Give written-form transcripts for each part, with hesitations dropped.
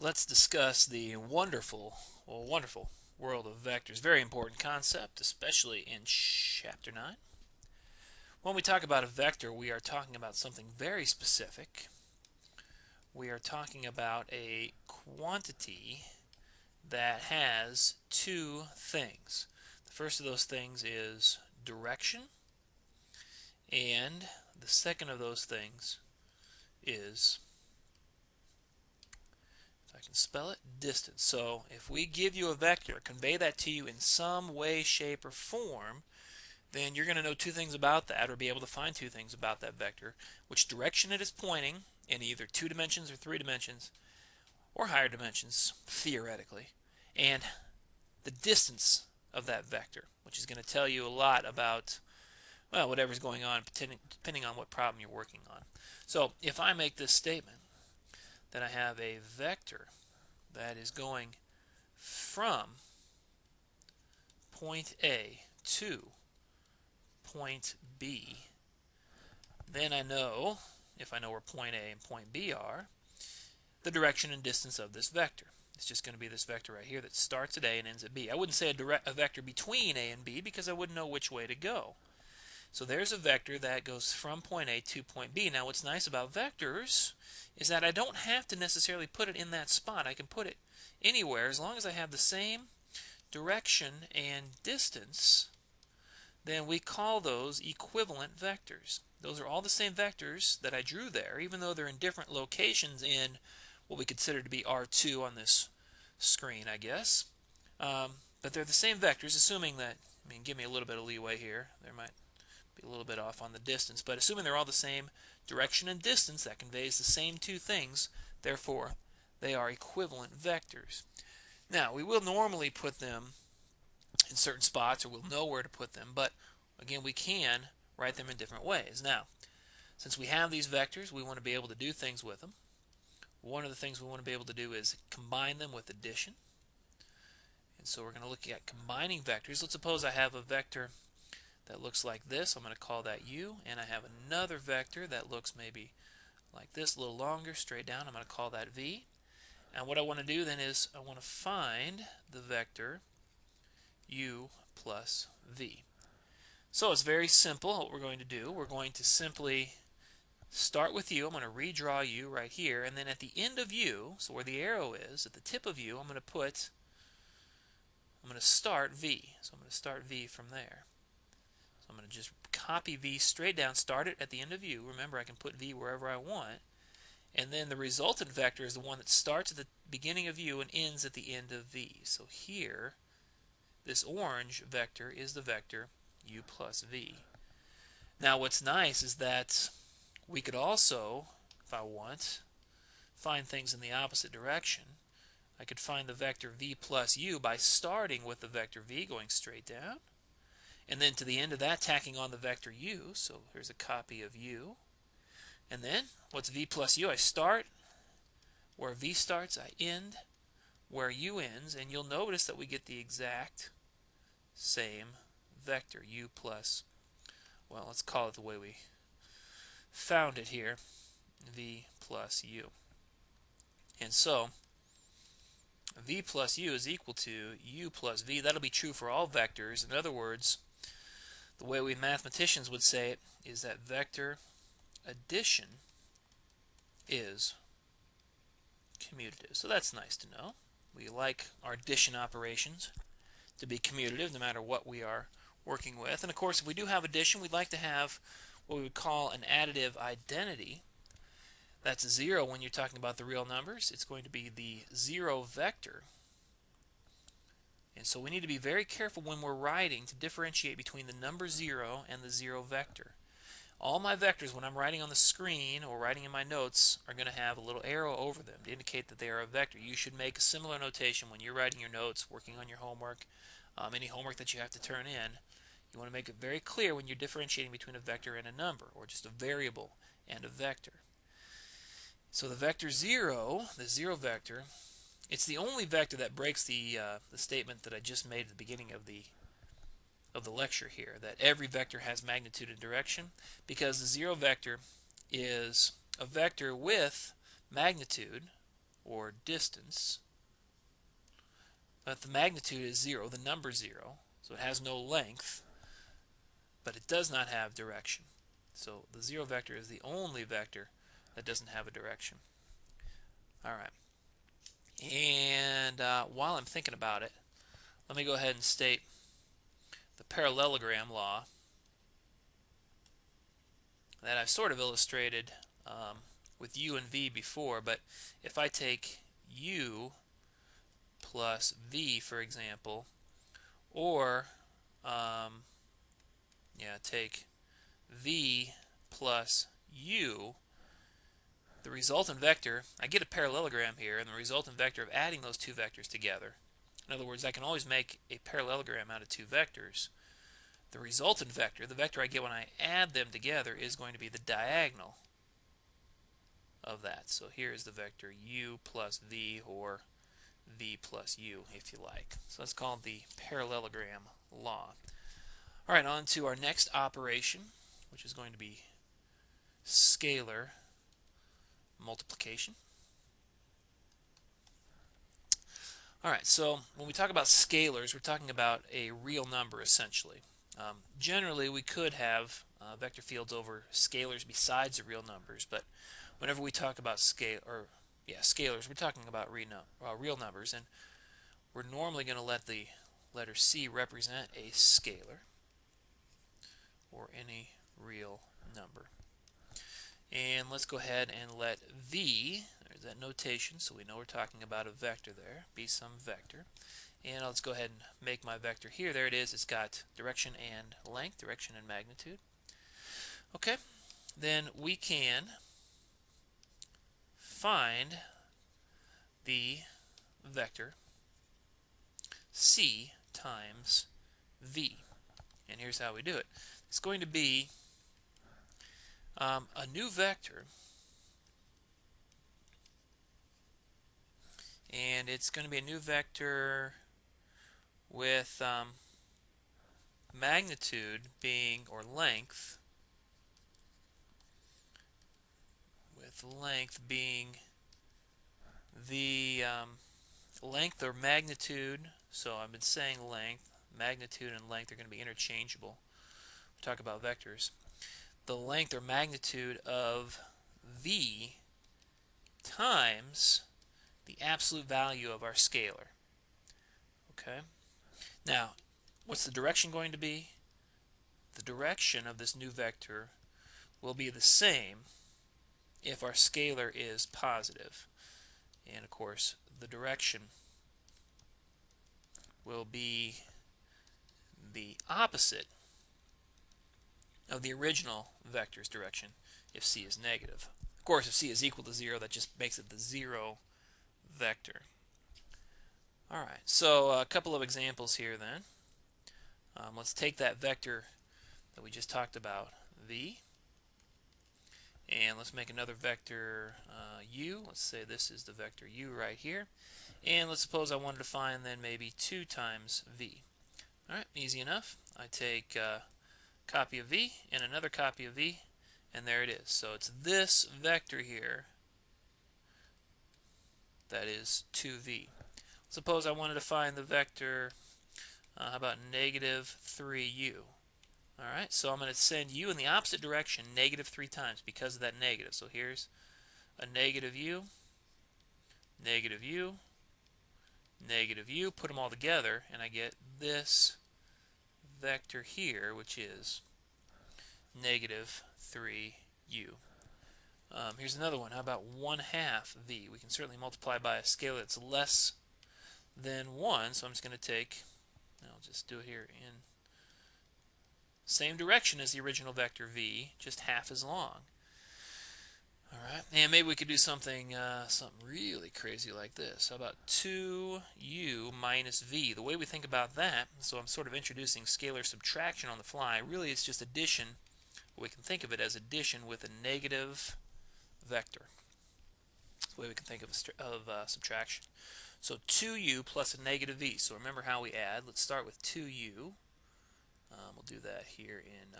Let's discuss the wonderful world of vectors. Very important concept, especially in Chapter 9. When we talk about a vector, we are talking about something very specific. We are talking about a quantity that has two things. The first of those things is direction, and the second of those things is, if I can spell it, distance. So if we give you a vector, convey that to you in some way, shape, or form, then you're going to know two things about that, or be able to find two things about that vector: which direction it is pointing in either 2 dimensions or 3 dimensions, or higher dimensions, theoretically, and the distance of that vector, which is going to tell you a lot about, well, whatever's going on, depending on what problem you're working on. So if I make this statement that I have a vector that is going from point A to point B, then I know, if I know where point A and point B are, the direction and distance of this vector. It's just going to be this vector right here that starts at A and ends at B. I wouldn't say a vector between A and B because I wouldn't know which way to go. So there's a vector that goes from point A to point B. Now what's nice about vectors is that I don't have to necessarily put it in that spot. I can put it anywhere as long as I have the same direction and distance. Then we call those equivalent vectors. Those are all the same vectors that I drew there, even though they're in different locations in what we consider to be R2 on this screen, I guess. But they're the same vectors, assuming that, give me a little bit of leeway here. There might be a little bit off on the distance, but assuming they're all the same direction and distance, that conveys the same two things. Therefore, they are equivalent vectors. Now, we will normally put them in certain spots, or we'll know where to put them, but again, we can write them in different ways. Now, since we have these vectors, we want to be able to do things with them. One of the things we want to be able to do is combine them with addition. And so we're going to look at combining vectors. Let's suppose I have a vector that looks like this. I'm going to call that u, and I have another vector that looks maybe like this, a little longer, straight down. I'm going to call that v. And what I want to do then is I want to find the vector u plus v. So it's very simple what we're going to do. We're going to simply start with u. I'm going to redraw u right here, and then at the end of u, so where the arrow is, at the tip of u, I'm going to start v. So I'm going to start v from there. So I'm going to just copy v straight down, start it at the end of u. Remember, I can put v wherever I want. And then the resultant vector is the one that starts at the beginning of u and ends at the end of v. So here, this orange vector is the vector u plus v. Now what's nice is that we could also, if I want, find things in the opposite direction. I could find the vector v plus u by starting with the vector v, going straight down, and then to the end of that tacking on the vector u. So here's a copy of u. And then what's v plus u? I start where v starts, I end where u ends, and you'll notice that we get the exact same vector, u plus, well, let's call it the way we found it here, v plus u. And so v plus u is equal to u plus v. That'll be true for all vectors. In other words, the way we mathematicians would say it is that vector addition is commutative. So that's nice to know. We like our addition operations to be commutative no matter what we are working with. And of course, if we do have addition, we'd like to have what we would call an additive identity. That's 0 when you're talking about the real numbers. It's going to be the 0 vector. And so we need to be very careful when we're writing to differentiate between the number 0 and the 0 vector. All my vectors, when I'm writing on the screen or writing in my notes, are going to have a little arrow over them to indicate that they are a vector. You should make a similar notation when you're writing your notes, working on your homework, any homework that you have to turn in. You want to make it very clear when you're differentiating between a vector and a number, or just a variable and a vector. So the vector 0, the 0 vector, it's the only vector that breaks the statement that I just made at the beginning of the lecture here, that every vector has magnitude and direction, because the 0 vector is a vector with magnitude or distance, but the magnitude is 0, the number 0, so it has no length, but it does not have direction. So the 0 vector is the only vector that doesn't have a direction. All right. And while I'm thinking about it, let me go ahead and state the parallelogram law that I've sort of illustrated with u and v before, but if I take u plus v, for example, or take v plus u, the resultant vector, I get a parallelogram here, and the resultant vector of adding those two vectors together. In other words, I can always make a parallelogram out of two vectors. The resultant vector, the vector I get when I add them together, is going to be the diagonal of that. So here is the vector u plus v, or v plus u, if you like. So that's called the parallelogram law. All right, on to our next operation, which is going to be scalar multiplication. All right, so when we talk about scalars, we're talking about a real number, essentially. Generally, we could have vector fields over scalars besides the real numbers, but whenever we talk about scalars, we're talking about real numbers, and we're normally going to let the letter C represent a scalar or any real number. And let's go ahead and let V, there's that notation, so we know we're talking about a vector there, be some vector. And let's go ahead and make my vector here. There it is. It's got direction and length, direction and magnitude. Okay, then we can find the vector C times V. And here's how we do it. It's going to be a new vector, and it's going to be a new vector with magnitude being, or length, with length being the length or magnitude. So I've been saying length, magnitude and length are going to be interchangeable. We talk about vectors. The length or magnitude of v times the absolute value of our scalar. Okay. Now, what's the direction going to be? The direction of this new vector will be the same if our scalar is positive. And of course, the direction will be the opposite of the original vector's direction if C is negative. Of course, if C is equal to 0, that just makes it the 0 vector. Alright, so a couple of examples here then. Let's take that vector that we just talked about, V, and let's make another vector u. Let's say this is the vector u right here, and let's suppose I wanted to find then maybe 2 times v. Alright, easy enough. I take a copy of v and another copy of v, and there it is. So it's this vector here that is 2v. Suppose I wanted to find the vector, how about negative 3u? Alright, so I'm going to send u in the opposite direction negative 3 times because of that negative. So here's a negative u, negative u, negative u. Put them all together, and I get this vector here, which is negative 3u. Here's another one. How about 1/2 v? We can certainly multiply by a scalar that's less than 1, so I'm just going to take, I'll just do it here in same direction as the original vector v, just half as long. Alright, and maybe we could do something really crazy like this. How about 2u minus v? The way we think about that, so I'm sort of introducing scalar subtraction on the fly, really it's just addition. We can think of it as addition with a negative vector. That's the way we can think of subtraction. So 2u plus a negative v. So remember how we add. Let's start with 2u. We'll do that here in,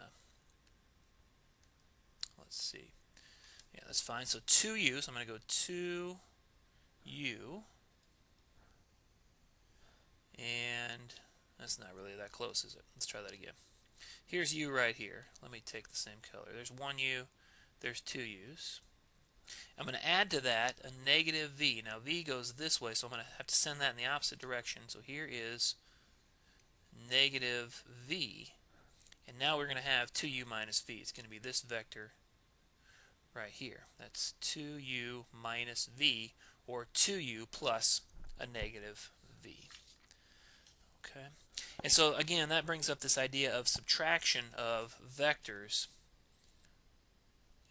let's see. Yeah, that's fine. So 2u, so I'm going to go 2 u, and that's not really that close, is it? Let's try that again. Here's u right here. Let me take the same color. There's one u, there's two u's. I'm going to add to that a negative v. Now v goes this way, so I'm going to have to send that in the opposite direction. So here is negative v. And now we're going to have 2u minus v. It's going to be this vector right here. That's 2u minus v, or 2u plus a negative v. Okay. And so again, that brings up this idea of subtraction of vectors.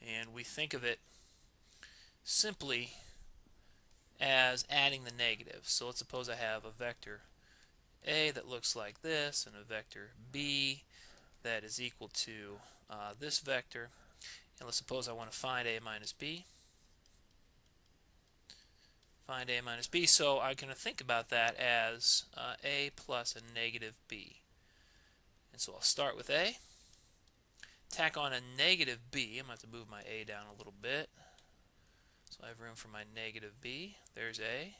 And we think of it simply as adding the negatives. So let's suppose I have a vector a that looks like this, and a vector b that is equal to this vector. And let's suppose I want to find a minus b. Find a minus b. So I'm going to think about that as a plus a negative b. And so I'll start with a, tack on a negative b. I'm going to have to move my a down a little bit. So I have room for my negative b. There's a.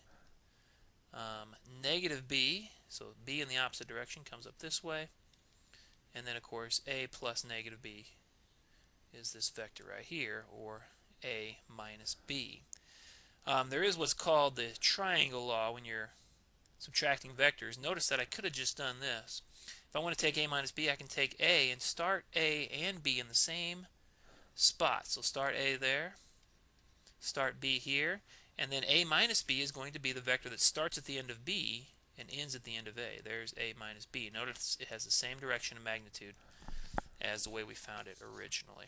Negative b, so b in the opposite direction comes up this way. And then, of course, a plus negative b is this vector right here, or a minus b. There is what's called the triangle law when you're subtracting vectors. Notice that I could have just done this. If I want to take a minus b, I can take a and start a and b in the same spot. So start a there, start b here, and then a minus b is going to be the vector that starts at the end of b and ends at the end of a. There's a minus b. Notice it has the same direction and magnitude as the way we found it originally.